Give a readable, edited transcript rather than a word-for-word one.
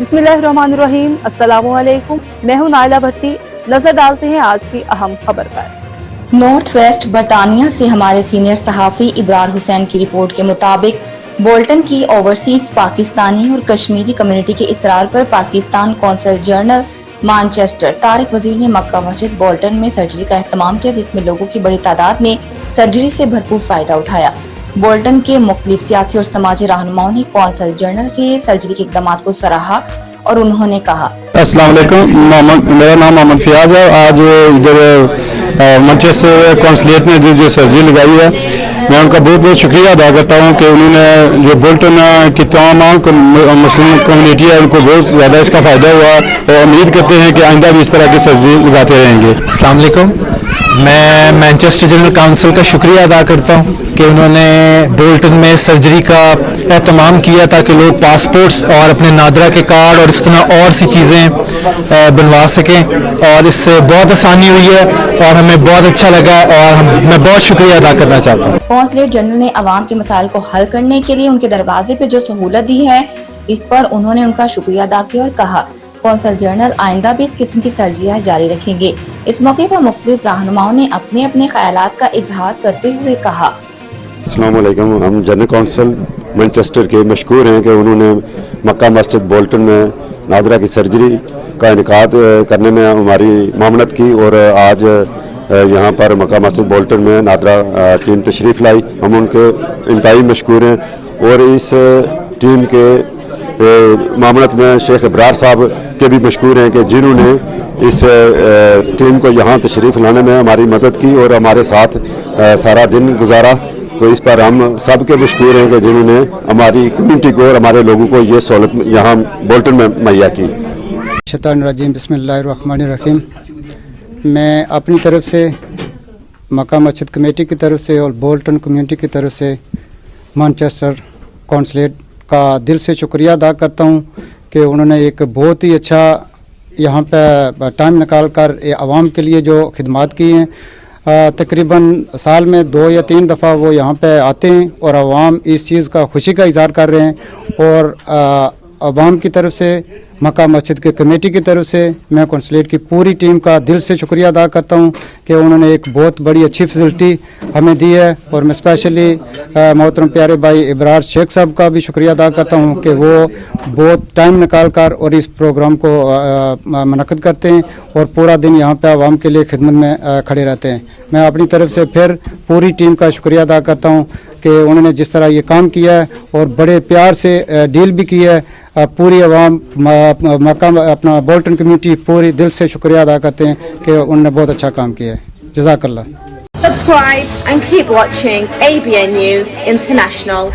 बिस्मिल्लाहिर्रहमानिर्रहीम, अस्सलामुअलैकुम। मैं हूं नाइला भट्टी। नजर डालते हैं आज की अहम खबर पर। नॉर्थ वेस्ट बर्तानिया से हमारे सीनियर सहाफ़ी इब्रार हुसैन की रिपोर्ट के मुताबिक बोल्टन की ओवरसीज पाकिस्तानी और कश्मीरी कम्युनिटी के इसरार पर Pakistan consul general Manchester Tariq वजीर ने मक्का मस्जिद बोल्टन में सर्जरी का एहतमाम किया, जिसमें लोगों की बड़ी तादाद ने सर्जरी से भरपूर फायदा उठाया। बोल्टन के मुख्तलिफ सियासी और समाजी रहनुमाओं ने कौंसल जनरल के सर्जरी के इक़दाम को सराहा और उन्होंने कहा, अस्सलाम वालेकुम, मेरा नाम मोहम्मद फियाज है। आज इधर मैनचेस्टर कौंसलेट में जो सर्जरी लगाई है, मैं उनका बहुत बहुत शुक्रिया अदा करता हूँ कि उन्होंने जो बोल्टन की तमाम मुस्लिम कम्युनिटी है उनको बहुत ज़्यादा इसका फ़ायदा हुआ और उम्मीद करते हैं कि आइंदा भी इस तरह की सर्जरी लगाते रहेंगे। अस्सलाम वालेकुम, मैं मैनचेस्टर जनरल काउंसिल का शुक्रिया अदा करता हूँ कि उन्होंने बोल्टन में सर्जरी का एहतमाम किया ताकि लोग पासपोर्ट्स और अपने नादरा के कार्ड और इस तरह और सी चीज़ें बनवा सकें, और इससे बहुत आसानी हुई है और हमें बहुत अच्छा लगा और मैं बहुत शुक्रिया अदा करना चाहता हूँ। कौंसलेट जनरल ने अवाम के मसाइल को हल करने के लिए उनके दरवाजे पे जो सहूलत दी है, इस पर उन्होंने उनका शुक्रिया अदा किया और कहा कौंसल जनरल आइंदा भी इस किस्म की सर्जरियाँ जारी रखेंगे। इस मौके पर मुख्तलिफ रहनुमाओं ने अपने अपने ख्यालात का इजहार करते हुए कहा, अस्सलाम वालेकुम, हम जनरल कौंसल मैनचेस्टर के मशकूर हैं कि उन्होंने मक्का मस्जिद बोल्टन में नादरा की सर्जरी का इनेकाद करने में हमारी मामनत की और आज यहाँ पर मक्का मस्जिद बोल्टन में नादरा टीम तशरीफ़ लाई। हम उनके इंतहाई मशकूर हैं और इस टीम के मामलत में शेख इब्रार साहब के भी मशकूर हैं कि जिन्होंने इस टीम को यहाँ तशरीफ़ लाने में हमारी मदद की और हमारे साथ सारा दिन गुजारा। तो इस पर हम सब के मशकूर हैं कि जिन्होंने हमारी कम्युनिटी को और हमारे लोगों को ये सहूलत यहाँ बोल्टन में मुहैया की। शैतानिर्रजीम, बिस्मिल्लाहिर्रहमानिर्रहीम। मैं अपनी तरफ से मक्का मस्जिद कमेटी की तरफ से और बोल्टन कम्युनिटी की तरफ से मैनचेस्टर कौंसलेट का दिल से शुक्रिया अदा करता हूँ कि उन्होंने एक बहुत ही अच्छा यहाँ पे टाइम निकाल कर आवाम के लिए जो खिदमत की हैं। तकरीबन साल में 2 या 3 दफ़ा वो यहाँ पे आते हैं और आवाम इस चीज़ का खुशी का इज़हार कर रहे हैं और आवाम की तरफ से मक्का मस्जिद के कमेटी की तरफ से मैं कौंसलेट की पूरी टीम का दिल से शुक्रिया अदा करता हूँ कि उन्होंने एक बहुत बड़ी अच्छी फैसिलिटी हमें दी है। और मैं स्पेशली मोहतरम प्यारे भाई इब्रार शेख साहब का भी शुक्रिया अदा करता हूँ कि वो बहुत टाइम निकाल कर और इस प्रोग्राम को मुनक़्क़िद करते हैं और पूरा दिन यहाँ पे आवाम के लिए खिदमत में खड़े रहते हैं। मैं अपनी तरफ से फिर पूरी टीम का शुक्रिया अदा करता हूँ कि उन्होंने जिस तरह ये काम किया है और बड़े प्यार से डील भी किया है। पूरी आवाम मक्का अपना बोल्टन कम्युनिटी पूरी दिल से शुक्रिया अदा करते हैं कि उन्होंने बहुत अच्छा काम किया है। जज़ाकल्लाह। Subscribe and keep watching ABN News International.